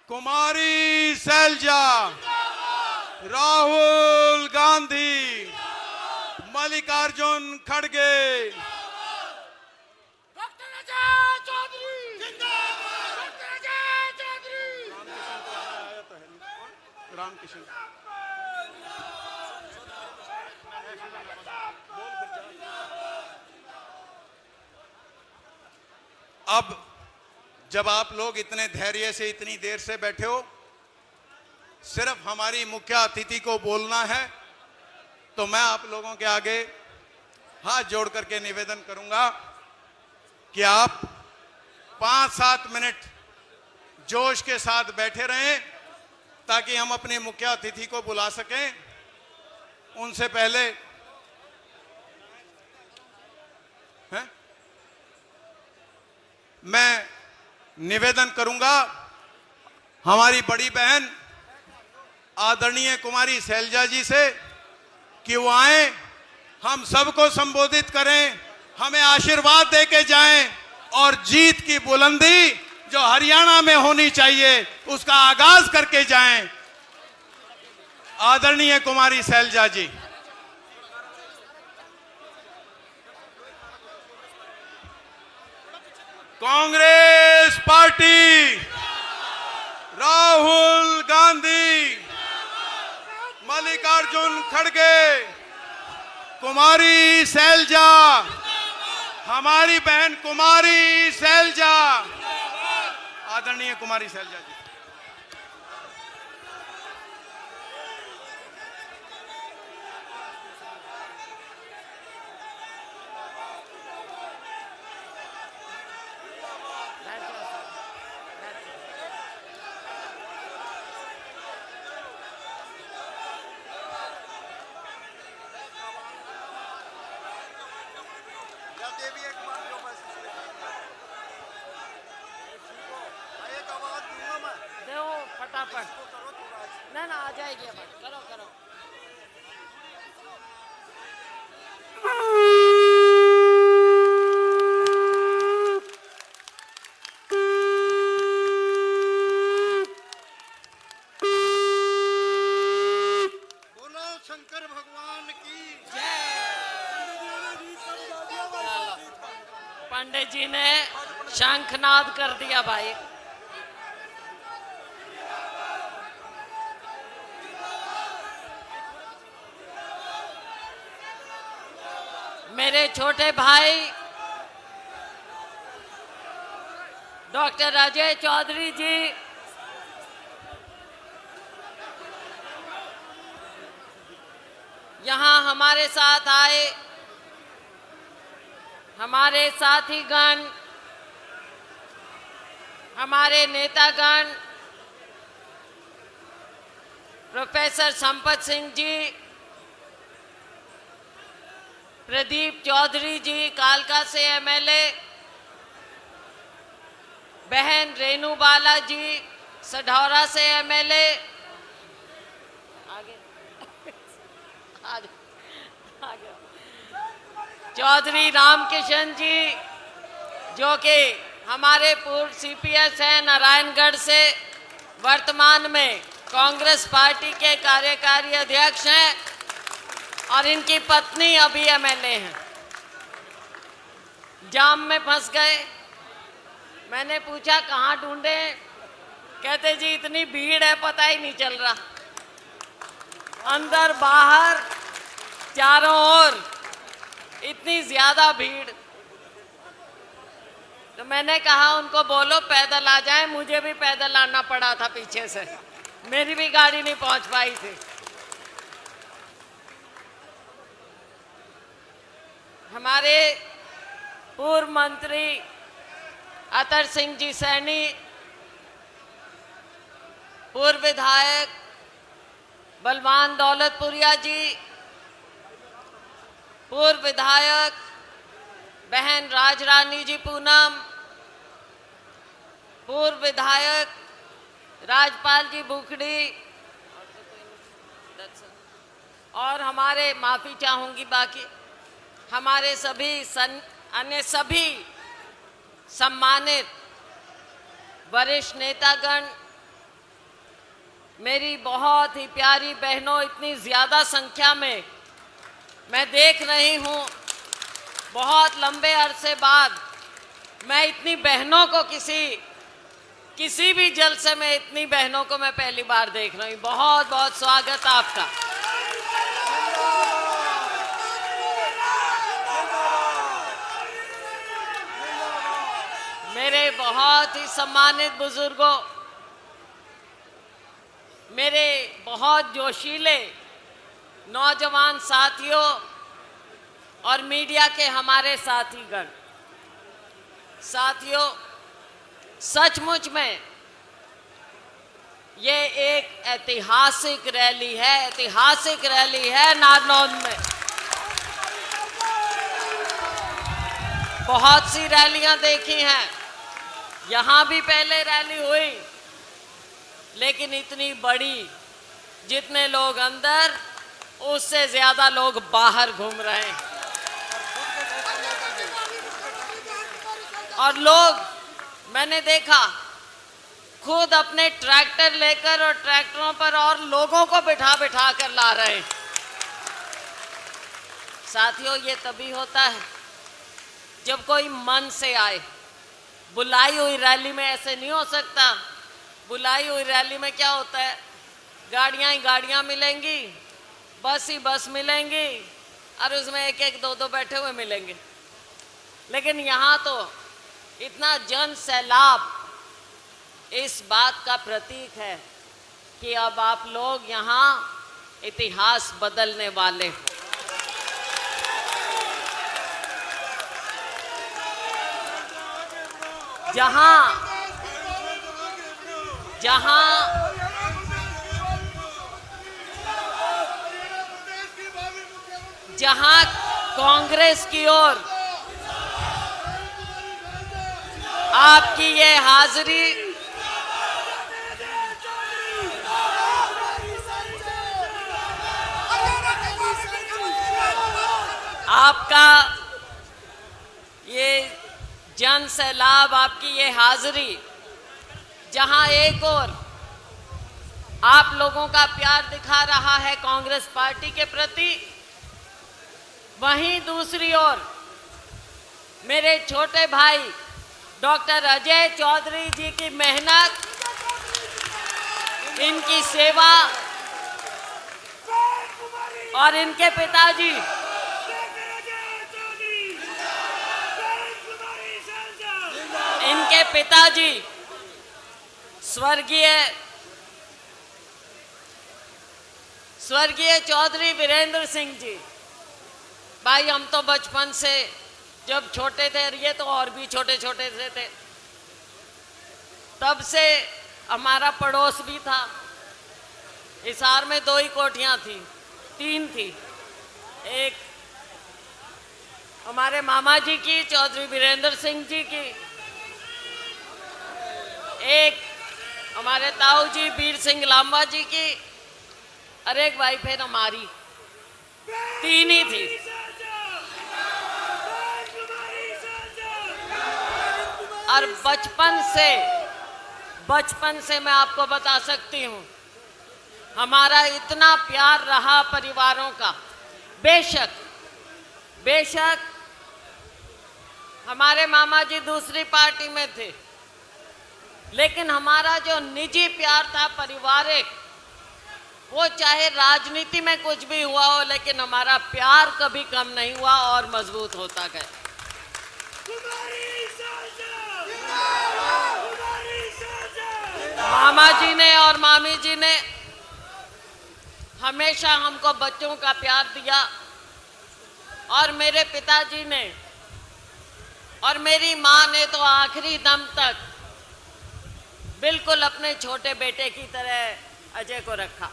कुमारी सैलजा, राहुल गांधी, मल्लिकार्जुन खड़गे, डॉक्टर अजय चौधरी जिंदाबाद, डॉक्टर अजय चौधरी रामकिशन। अब जब आप लोग इतने धैर्य से इतनी देर से बैठे हो, सिर्फ हमारी मुख्य अतिथि को बोलना है, तो मैं आप लोगों के आगे हाथ जोड़ करके निवेदन करूंगा कि आप 5-7 मिनट जोश के साथ बैठे रहें ताकि हम अपने मुख्य अतिथि को बुला सकें। उनसे पहले मैं निवेदन करूंगा हमारी बड़ी बहन आदरणीय कुमारी सैलजा जी से कि वो आए, हम सबको संबोधित करें, हमें आशीर्वाद देके जाएं और जीत की बुलंदी जो हरियाणा में होनी चाहिए उसका आगाज करके जाएं। आदरणीय कुमारी सैलजा जी। कांग्रेस पार्टी, राहुल गांधी, मल्लिकार्जुन खड़गे, कुमारी सैलजा, हमारी बहन कुमारी सैलजा, आदरणीय कुमारी सैलजा जी। फटाफट ना आ जाएगी। करो करो। बोलो शंकर भगवान की पंडित जी ने शंखनाद कर दिया भाई। मेरे छोटे भाई डॉक्टर अजय चौधरी जी, यहाँ हमारे साथ आए, हमारे साथीगण, हमारे नेतागण, प्रोफेसर संपत सिंह जी, प्रदीप चौधरी जी कालका से एमएलए, बहन रेणु बाला जी सढौरा से एमएलए, आगे आगे आगे चौधरी रामकिशन जी जो कि हमारे पूर्व सीपीएस हैं नारायणगढ़ से, वर्तमान में कांग्रेस पार्टी के कार्यकारी अध्यक्ष हैं और इनकी पत्नी अभी एमएलए हैं। जाम में फंस गए, मैंने पूछा कहाँ ढूंढे, कहते जी इतनी भीड़ है पता ही नहीं चल रहा, अंदर बाहर चारों ओर इतनी ज्यादा भीड़। तो मैंने कहा उनको बोलो पैदल आ जाए, मुझे भी पैदल आना पड़ा था पीछे से, मेरी भी गाड़ी नहीं पहुंच पाई थी। हमारे पूर्व मंत्री अतर सिंह जी सैनी, पूर्व विधायक बलवान दौलतपुरिया जी, पूर्व विधायक बहन राजरानी जी पूनम, पूर्व विधायक राजपाल जी बुखड़ी, और हमारे माफी चाहूंगी बाकी हमारे सभी अन्य सभी सम्मानित वरिष्ठ नेतागण, मेरी बहुत ही प्यारी बहनों, इतनी ज़्यादा संख्या में मैं देख रही हूँ। बहुत लंबे अरसे बाद मैं इतनी बहनों को किसी भी जलसे में इतनी बहनों को मैं पहली बार देख रही हूँ। बहुत बहुत स्वागत आपका। मेरे बहुत ही सम्मानित बुजुर्गों, मेरे बहुत जोशीले नौजवान साथियों और मीडिया के हमारे साथीगण, साथियों, सचमुच में ये एक ऐतिहासिक रैली है नारनौंद में। बहुत सी रैलियां देखी हैं, यहाँ भी पहले रैली हुई, लेकिन इतनी बड़ी, जितने लोग अंदर उससे ज्यादा लोग बाहर घूम रहे हैं। और लोग, मैंने देखा, खुद अपने ट्रैक्टर लेकर और ट्रैक्टरों पर और लोगों को बिठा बिठा कर ला रहे हैं। साथियों, ये तभी होता है जब कोई मन से आए। बुलाई हुई रैली में ऐसे नहीं हो सकता। बुलाई हुई रैली में क्या होता है, गाड़ियां ही गाड़ियां मिलेंगी, बस ही बस मिलेंगी, और उसमें एक एक दो दो बैठे हुए मिलेंगे। लेकिन यहाँ तो इतना जन सैलाब इस बात का प्रतीक है कि अब आप लोग यहाँ इतिहास बदलने वाले हो। जहां कांग्रेस की ओर आपकी ये हाजिरी, आपका ये जन सैलाब, आपकी ये हाजिरी, जहां एक और आप लोगों का प्यार दिखा रहा है कांग्रेस पार्टी के प्रति, वहीं दूसरी ओर मेरे छोटे भाई डॉक्टर अजय चौधरी जी की मेहनत, इनकी सेवा और इनके पिताजी स्वर्गीय चौधरी वीरेंद्र सिंह जी। भाई, हम तो बचपन से जब छोटे थे, ये तो और भी छोटे छोटे से थे, तब से हमारा पड़ोस भी था। हिसार में 2 ही कोठियां थी, 3 थी। एक हमारे मामा जी की, चौधरी वीरेंद्र सिंह जी की, एक हमारे ताऊ जी वीर सिंह लांबा जी की, और एक भाई फिर हमारी, 3 ही थी। और बचपन से मैं आपको बता सकती हूँ, हमारा इतना प्यार रहा परिवारों का। बेशक हमारे मामा जी दूसरी पार्टी में थे, लेकिन हमारा जो निजी प्यार था, पारिवारिक, वो चाहे राजनीति में कुछ भी हुआ हो, लेकिन हमारा प्यार कभी कम नहीं हुआ और मजबूत होता गया। मामा जी ने और मामी जी ने हमेशा हमको बच्चों का प्यार दिया, और मेरे पिताजी ने और मेरी माँ ने तो आखिरी दम तक बिल्कुल अपने छोटे बेटे की तरह अजय को रखा।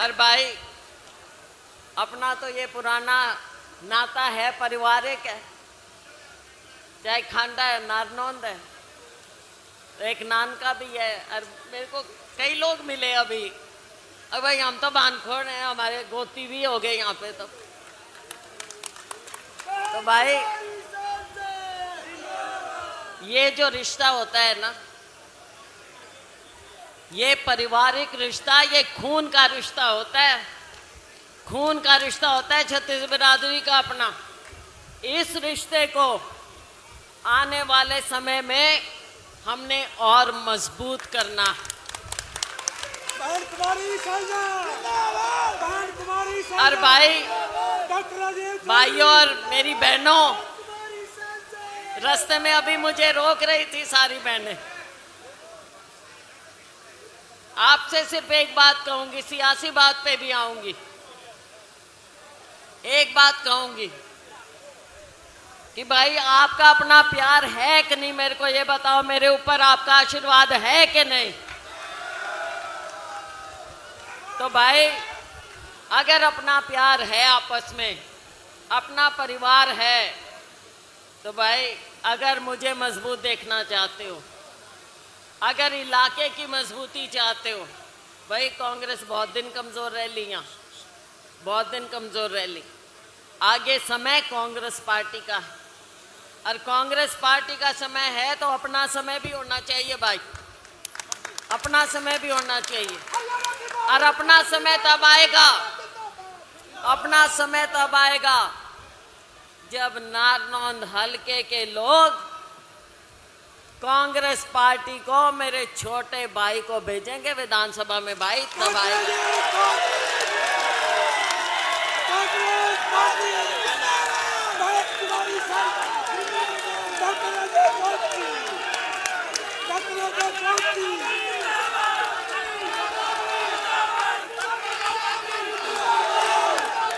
और भाई, अपना तो ये पुराना नाता है, पारिवारिक है, चाहे खांडा है, नारनौंद है, एक नानका भी है। और मेरे को कई लोग मिले अभी, अब भाई हम तो बानखोड़ हैं, हमारे गोती भी हो गए यहाँ पे। तो भाई, ये जो रिश्ता होता है ना, ये पारिवारिक रिश्ता, ये खून का रिश्ता होता है, खून का रिश्ता होता है छत्तीस बिरादरी का अपना। इस रिश्ते को आने वाले समय में हमने और मजबूत करना है। बहन कुमारी साझा, बहन कुमारी साझा, और भाई, डॉक्टर राजेश भाइयों और मेरी बहनों, रास्ते में अभी मुझे रोक रही थी सारी बहनें। आपसे सिर्फ एक बात कहूंगी, सियासी बात पे भी आऊंगी। एक बात कहूंगी कि भाई आपका अपना प्यार है कि नहीं, मेरे को ये बताओ। मेरे ऊपर आपका आशीर्वाद है कि नहीं? तो भाई अगर अपना प्यार है, आपस में अपना परिवार है, तो भाई अगर मुझे मजबूत देखना चाहते हो, अगर इलाके की मजबूती चाहते हो, भाई कांग्रेस बहुत दिन कमज़ोर रह ली, यहाँ बहुत दिन कमज़ोर रह ली। आगे समय कांग्रेस पार्टी का है, और कांग्रेस पार्टी का समय है तो अपना समय भी होना चाहिए भाई, अपना समय भी होना चाहिए। और अपना समय तब आएगा, अपना समय तब आएगा जब नारनौंद हलके के लोग कांग्रेस पार्टी को, मेरे छोटे भाई को भेजेंगे विधानसभा में, भाई तब आएगा। कांग्रेस पार्टी, बहन कुमारी साझा, डॉक्टर राजेश चौधरी, डॉक्टर राजेश चौधरी।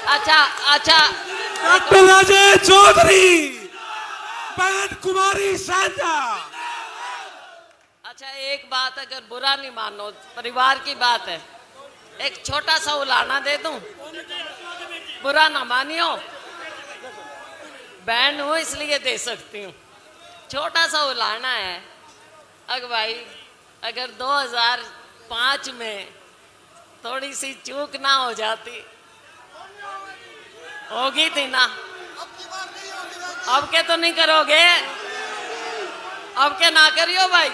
अच्छा, डॉक्टर राजेश चौधरी, बहन कुमारी साझा। अच्छा, एक बात अगर बुरा नहीं मानो, परिवार की बात है, एक छोटा सा उलाहना दे दूं, बुरा ना मानियो, बहन हूं इसलिए दे सकती हूँ। छोटा सा उलाहना है, अगर भाई अगर 2005 में थोड़ी सी चूक ना हो जाती, होगी थी ना, अब के तो नहीं करोगे, अब के ना करियो भाई,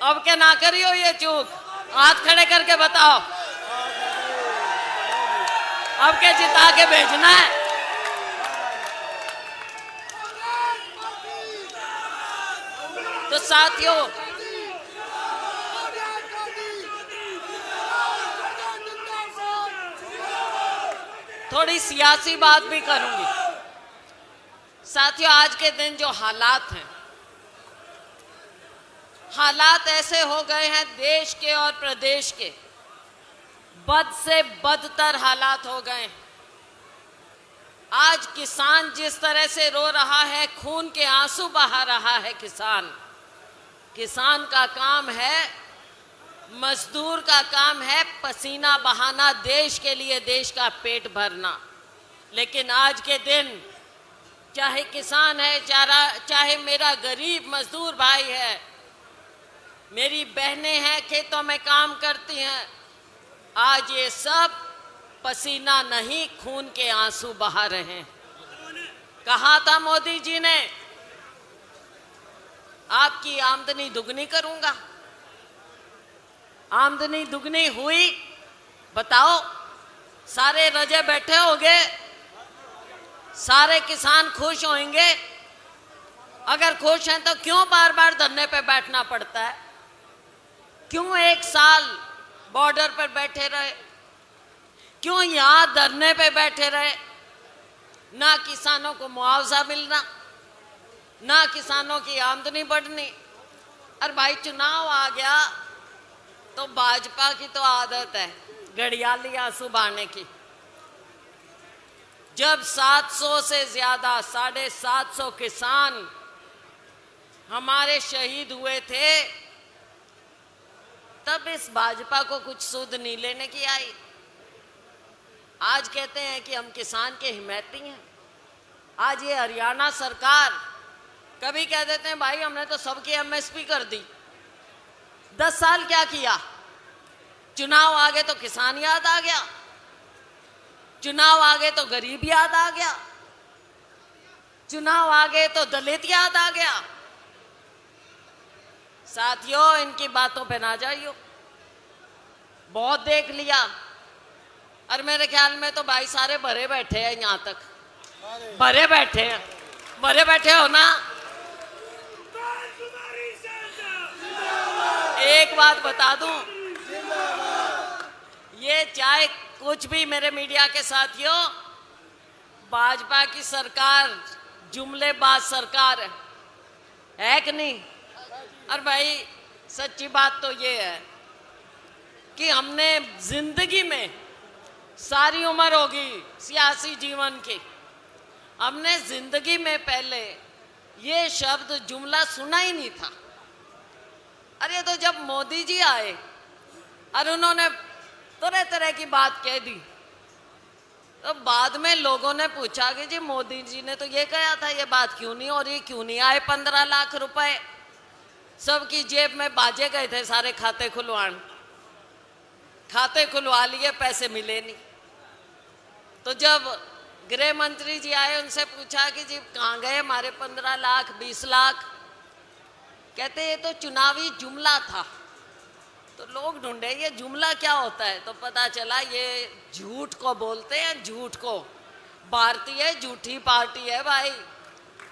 अब के ना करियो ये चूक, हाथ खड़े करके बताओ, अब के जिता के भेजना है। तो साथियों, थोड़ी सियासी बात भी करूंगी। साथियों, आज के दिन जो हालात हैं, हालात ऐसे हो गए हैं देश के और प्रदेश के, बद से बदतर हालात हो गए। आज किसान जिस तरह से रो रहा है, खून के आंसू बहा रहा है किसान का काम है, मजदूर का काम है पसीना बहाना, देश के लिए देश का पेट भरना। लेकिन आज के दिन चाहे किसान है, चाहे मेरा गरीब मजदूर भाई है, मेरी बहनें हैं खेतों में काम करती हैं, आज ये सब पसीना नहीं खून के आंसू बहा रहे हैं। कहा था मोदी जी ने, आपकी आमदनी दुगनी करूंगा। आमदनी दुगनी हुई, बताओ सारे रजे बैठे होंगे, सारे किसान खुश होंगे। अगर खुश हैं तो क्यों बार बार धरने पे बैठना पड़ता है? क्यों एक साल बॉर्डर पर बैठे रहे? क्यों यहां धरने पे बैठे रहे? ना किसानों को मुआवजा मिलना, ना किसानों की आमदनी बढ़नी। और भाई चुनाव आ गया तो भाजपा की तो आदत है घड़ियाली आंसू बहाने की। जब 700 से ज्यादा 750 किसान हमारे शहीद हुए थे, तब इस भाजपा को कुछ सुध नहीं लेने की आई। आज कहते हैं कि हम किसान के हिमैती हैं। आज ये हरियाणा सरकार, कभी कह देते हैं भाई हमने तो सबकी एमएसपी कर दी। 10 साल क्या किया? चुनाव आ गए तो किसान याद आ गया, चुनाव आ गए तो गरीब याद आ गया, चुनाव आ गए तो दलित याद आ गया, साथियों, इनकी बातों पे ना जाइयो, बहुत देख लिया। और मेरे ख्याल में तो भाई सारे भरे बैठे हैं, यहाँ तक भरे बैठे हैं। भरे बैठे हो ना? एक बात बता दूं, ये चाहे कुछ भी, मेरे मीडिया के साथियों, भाजपा की सरकार जुमलेबाज सरकार है कि नहीं? और भाई सच्ची बात तो ये है कि हमने जिंदगी में, सारी उम्र होगी सियासी जीवन की, हमने जिंदगी में पहले ये शब्द जुमला सुना ही नहीं था। अरे तो जब मोदी जी आए और उन्होंने तरह तरह की बात कह दी, तो बाद में लोगों ने पूछा कि जी मोदी जी ने तो ये कहा था, ये बात क्यों नहीं हो रही, क्यों नहीं आए 15 लाख रुपए? सबकी जेब में बाजे गए थे सारे खाते खुलवान, खाते खुलवा लिए, पैसे मिले नहीं। तो जब गृह मंत्री जी आए, उनसे पूछा कि जी कहाँ गए हमारे 15 लाख 20 लाख? कहते ये तो चुनावी जुमला था। तो लोग ढूंढे ये जुमला क्या होता है, तो पता चला ये झूठ को बोलते हैं, झूठ को। भारतीय झूठी पार्टी है भाई,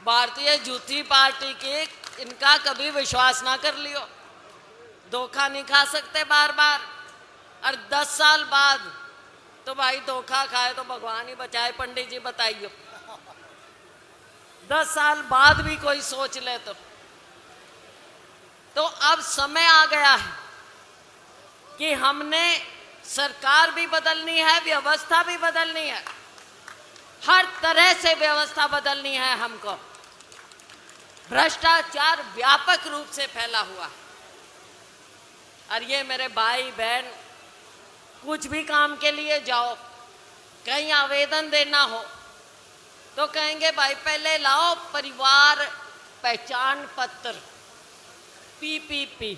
भारतीय झूठी पार्टी की इनका कभी विश्वास ना कर लियो, धोखा नहीं खा सकते बार बार। और 10 साल बाद तो भाई धोखा खाए तो भगवान ही बचाए, पंडित जी बताइए। 10 साल बाद भी कोई सोच ले तो अब समय आ गया है कि हमने सरकार भी बदलनी है, व्यवस्था भी बदलनी है, हर तरह से व्यवस्था बदलनी है हमको। भ्रष्टाचार व्यापक रूप से फैला हुआ है। और ये मेरे भाई बहन, कुछ भी काम के लिए जाओ, कहीं आवेदन देना हो तो कहेंगे भाई पहले लाओ परिवार पहचान पत्र, PPP।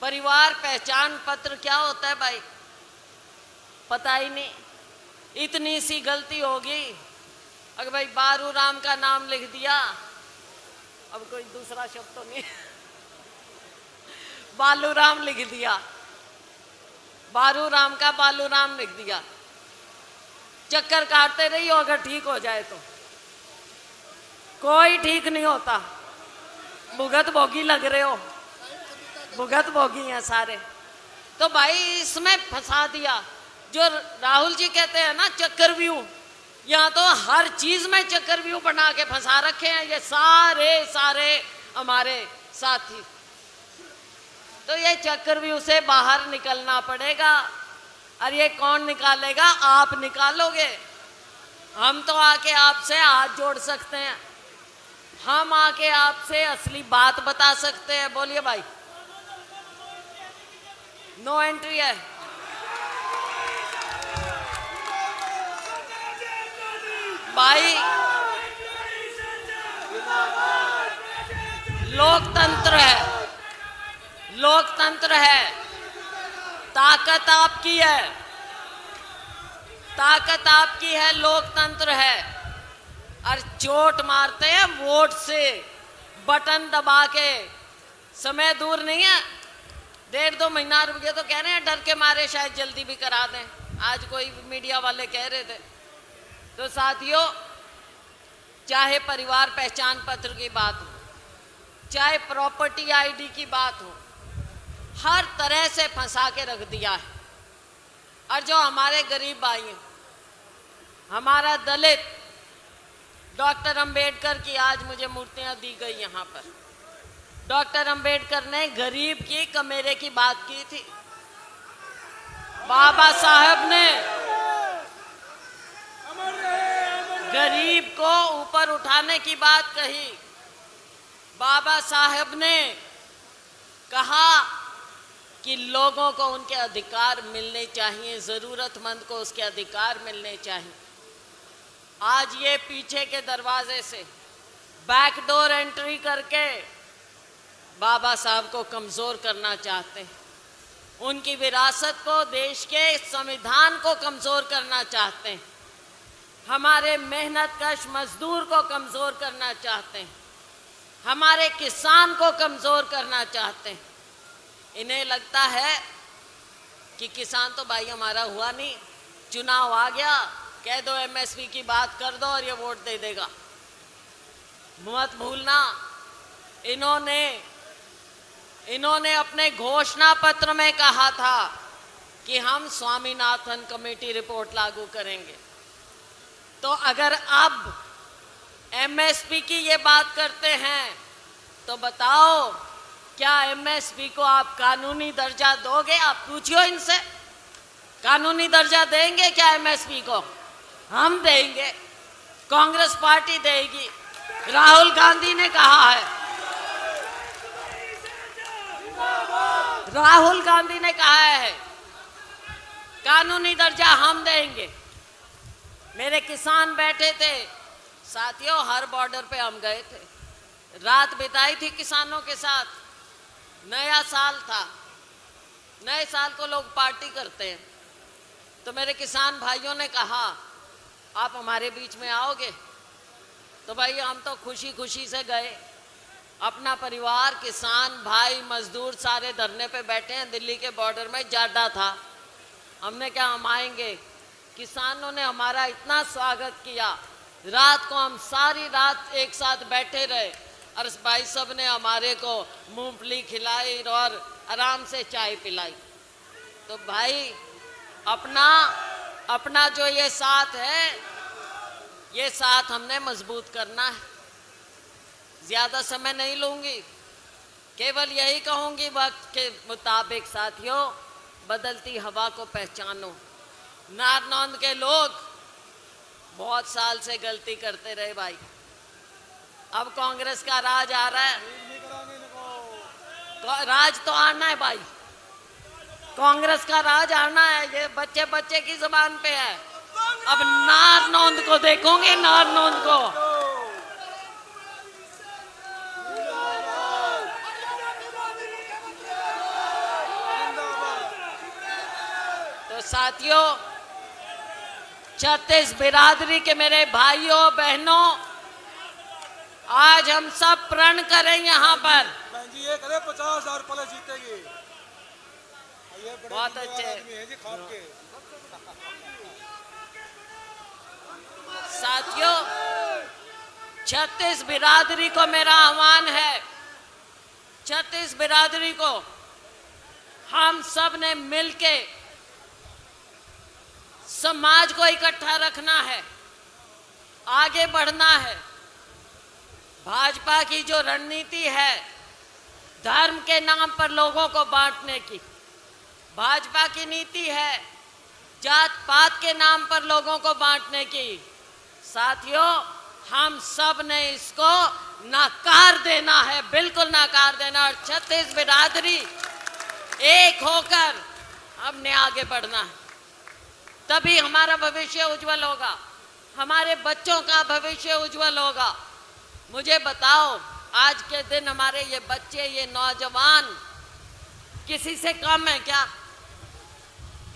परिवार पहचान पत्र क्या होता है भाई, पता ही नहीं। इतनी सी गलती होगी, अगर भाई बारू राम का नाम लिख दिया, अब कोई दूसरा शब्द तो नहीं, बालू राम लिख दिया, बारू राम का बालू राम लिख दिया, चक्कर काटते रही हो, अगर ठीक हो जाए तो। कोई ठीक नहीं होता, भुगत भोगी लग रहे हो, भुगत भोगी हैं सारे। तो भाई इसमें फंसा दिया, जो राहुल जी कहते हैं ना चक्रव्यूह, यहाँ तो हर चीज में चक्रव्यूह बना के फंसा रखे हैं ये सारे हमारे साथी। तो ये चक्रव्यूह से बाहर निकलना पड़ेगा। और ये कौन निकालेगा? आप निकालोगे। हम तो आके आपसे हाथ जोड़ सकते हैं, हम आके आपसे असली बात बता सकते हैं। बोलिए भाई, नो एंट्री है। भाई लोकतंत्र है, लोकतंत्र है, ताकत आपकी है, ताकत आपकी है, लोकतंत्र है। और चोट मारते हैं वोट से, बटन दबा के। समय दूर नहीं है, 1.5-2 महीना रुक गया तो कह रहे हैं डर के मारे शायद जल्दी भी करा दें। आज कोई मीडिया वाले कह रहे थे। तो साथियों, चाहे परिवार पहचान पत्र की बात हो, चाहे प्रॉपर्टी आईडी की बात हो, हर तरह से फंसा के रख दिया है। और जो हमारे गरीब भाई हैं, हमारा दलित, डॉक्टर अंबेडकर की आज मुझे मूर्तियां दी गई यहाँ पर। डॉक्टर अंबेडकर ने गरीब की कमेरे की बात की थी, बाबा साहब ने गरीब को ऊपर उठाने की बात कही। बाबा साहब ने कहा कि लोगों को उनके अधिकार मिलने चाहिए, जरूरतमंद को उसके अधिकार मिलने चाहिए। आज ये पीछे के दरवाजे से बैकडोर एंट्री करके बाबा साहब को कमजोर करना चाहते हैं, उनकी विरासत को, देश के संविधान को कमजोर करना चाहते हैं, हमारे मेहनतकश मजदूर को कमजोर करना चाहते हैं। हमारे किसान को कमजोर करना चाहते हैं। इन्हें लगता है कि किसान तो भाई हमारा हुआ नहीं, चुनाव आ गया, कह दो एमएसपी की बात कर दो और ये वोट दे देगा। मत भूलना, इन्होंने अपने घोषणा पत्र में कहा था कि हम स्वामीनाथन कमेटी रिपोर्ट लागू करेंगे। तो अगर अब एमएसपी की ये बात करते हैं तो बताओ, क्या एमएसपी को आप कानूनी दर्जा दोगे? आप पूछियो इनसे, कानूनी दर्जा देंगे क्या एमएसपी को? हम देंगे, कांग्रेस पार्टी देगी। राहुल गांधी ने कहा है, राहुल गांधी ने कहा है कानूनी दर्जा हम देंगे। मेरे किसान बैठे थे साथियों, हर बॉर्डर पे हम गए थे, रात बिताई थी किसानों के साथ। नया साल था, नए साल को लोग पार्टी करते हैं, तो मेरे किसान भाइयों ने कहा आप हमारे बीच में आओगे? तो भाई हम तो खुशी खुशी से गए। अपना परिवार, किसान भाई, मजदूर सारे धरने पे बैठे हैं, दिल्ली के बॉर्डर में जाडा था। हमने क्या, हम आएंगे। किसानों ने हमारा इतना स्वागत किया, रात को हम सारी रात एक साथ बैठे रहे और भाई सब ने हमारे को मूंगफली खिलाई और आराम से चाय पिलाई। तो भाई अपना जो ये साथ है, ये साथ हमने मजबूत करना है। ज़्यादा समय नहीं लूँगी, केवल यही कहूँगी वक्त के मुताबिक साथियों, बदलती हवा को पहचानो। नारनौंद के लोग बहुत साल से गलती करते रहे भाई, अब कांग्रेस का राज आ रहा है, राज तो आना है भाई, कांग्रेस का राज आना है। ये बच्चे बच्चे की जुबान पे है। अब नारनौंद को देखोगे, नारनौंद को। तो साथियों, छत्तीस बिरादरी के मेरे भाइयों बहनों, आज हम सब प्रण करें यहाँ पर। जी ये करे 50,000 प्लस जीतेगी। ये बहुत अच्छे है जी, खाप के। साथियों, छत्तीस बिरादरी को मेरा आह्वान है, छत्तीस बिरादरी को हम सब ने मिलके समाज को इकट्ठा रखना है, आगे बढ़ना है। भाजपा की जो रणनीति है धर्म के नाम पर लोगों को बांटने की, भाजपा की नीति है जात पात के नाम पर लोगों को बांटने की। साथियों, हम सब ने इसको नकार देना है, बिल्कुल नकार देना। और छत्तीस बिरादरी एक होकर हमने आगे बढ़ना है, तभी हमारा भविष्य उज्जवल होगा, हमारे बच्चों का भविष्य उज्जवल होगा। मुझे बताओ, आज के दिन हमारे ये बच्चे, ये नौजवान किसी से कम है क्या?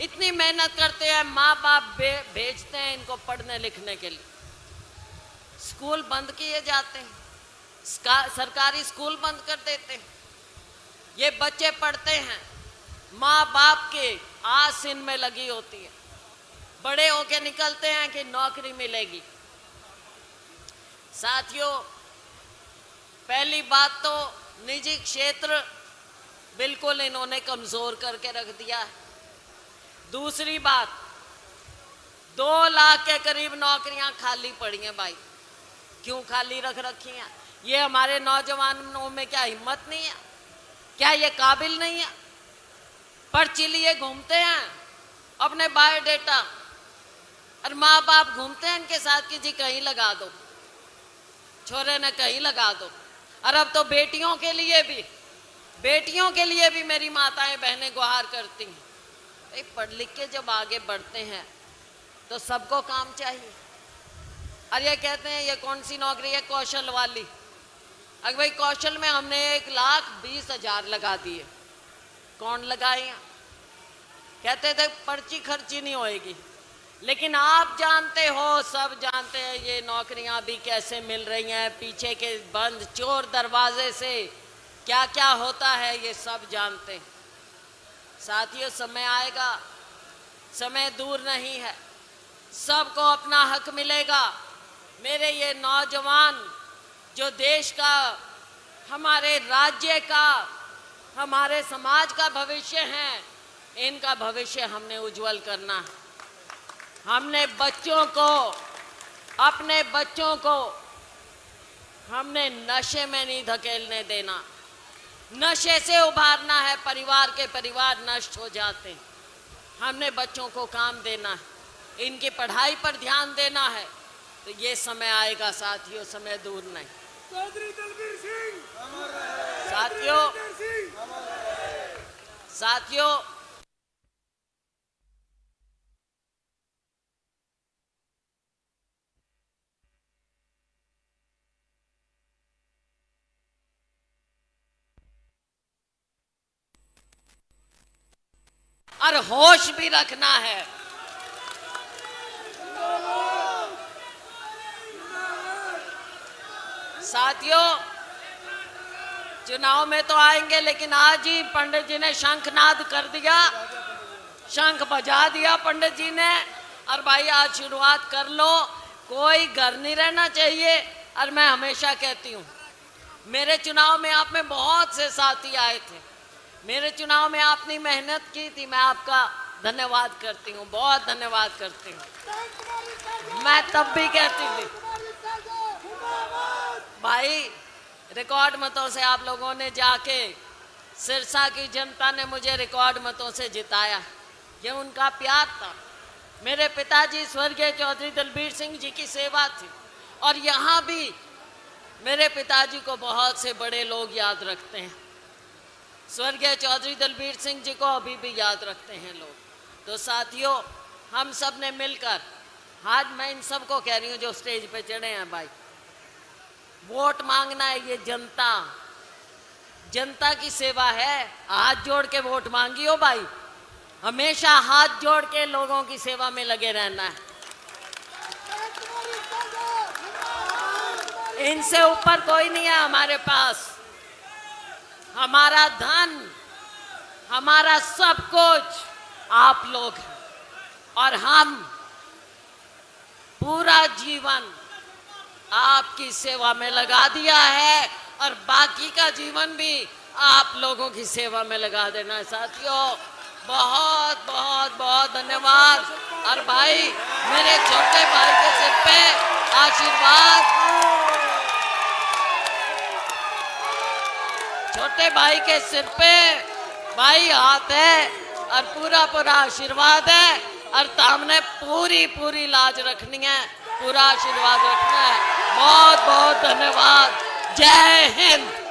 इतनी मेहनत करते हैं, माँ बाप भेजते हैं इनको पढ़ने लिखने के लिए, स्कूल बंद किए जाते हैं, सरकारी स्कूल बंद कर देते हैं। ये बच्चे पढ़ते हैं, माँ बाप के आस इनमें लगी होती है, बड़े होके निकलते हैं कि नौकरी मिलेगी। साथियों, पहली बात तो निजी क्षेत्र बिल्कुल इन्होंने कमजोर करके रख दिया है। दूसरी बात, 2 लाख के करीब नौकरियां खाली पड़ी हैं भाई। क्यों खाली रख रखी हैं? ये हमारे नौजवानों में क्या हिम्मत नहीं है? क्या ये काबिल नहीं है? पर्ची लिए घूमते हैं अपने बायोडेटा, और माँ बाप घूमते हैं इनके साथ कि जी कहीं लगा दो, छोरे ने कहीं लगा दो। और अब तो बेटियों के लिए भी मेरी माताएं बहनें गुहार करती हैं। भाई पढ़ लिख के जब आगे बढ़ते हैं तो सबको काम चाहिए। और ये कहते हैं ये कौन सी नौकरी है, कौशल वाली। अगर भाई कौशल में हमने 1,20,000 लगा दिए, कौन लगाए? कहते थे पर्ची खर्ची नहीं होएगी, लेकिन आप जानते हो, सब जानते हैं ये नौकरियां भी कैसे मिल रही हैं, पीछे के बंद चोर दरवाजे से क्या क्या होता है, ये सब जानते हैं। साथियों, समय आएगा, समय दूर नहीं है, सबको अपना हक मिलेगा। मेरे ये नौजवान जो देश का, हमारे राज्य का, हमारे समाज का भविष्य है, इनका भविष्य हमने उज्जवल करना है। हमने बच्चों को, अपने बच्चों को हमने नशे में नहीं धकेलने देना, नशे से उभारना है। परिवार के परिवार नष्ट हो जाते हैं। हमने बच्चों को काम देना है, इनकी पढ़ाई पर ध्यान देना है। तो ये समय आएगा साथियों, समय दूर नहीं। चौधरी दलबीर सिंह साथियों, साथियों, और होश भी रखना है। साथियों, चुनाव में तो आएंगे, लेकिन आज ही पंडित जी ने शंखनाद कर दिया, शंख बजा दिया पंडित जी ने। और भाई आज शुरुआत कर लो, कोई घर नहीं रहना चाहिए। और मैं हमेशा कहती हूँ, मेरे चुनाव में आप में बहुत से साथी आए थे, मेरे चुनाव में आपने मेहनत की थी, मैं आपका धन्यवाद करती हूँ, बहुत धन्यवाद करती हूँ। मैं तब भी कहती थी भाई, रिकॉर्ड मतों से आप लोगों ने जाके, सिरसा की जनता ने मुझे रिकॉर्ड मतों से जिताया, ये उनका प्यार था। मेरे पिताजी स्वर्गीय चौधरी दलबीर सिंह जी की सेवा थी, और यहाँ भी मेरे पिताजी को बहुत से बड़े लोग याद रखते हैं। स्वर्गीय चौधरी दलबीर सिंह जी को अभी भी याद रखते हैं लोग। तो साथियों, हम सब ने मिलकर, आज मैं इन सब को कह रही हूँ जो स्टेज पे चढ़े हैं, भाई वोट मांगना है, ये जनता, जनता की सेवा है। हाथ जोड़ के वोट मांगियो भाई, हमेशा हाथ जोड़ के लोगों की सेवा में लगे रहना है। इनसे ऊपर कोई नहीं है हमारे पास। हमारा धन, हमारा सब कुछ आप लोग हैं, और हम पूरा जीवन आपकी सेवा में लगा दिया है, और बाकी का जीवन भी आप लोगों की सेवा में लगा देना है। साथियों, बहुत बहुत बहुत धन्यवाद। और भाई, मेरे छोटे भाई के सिर पे आशीर्वाद, छोटे भाई के सिर पे भाई हाथ है, और पूरा पूरा आशीर्वाद है, और सामने पूरी पूरी लाज रखनी है, पूरा आशीर्वाद रखना है। बहुत बहुत धन्यवाद। जय हिंद।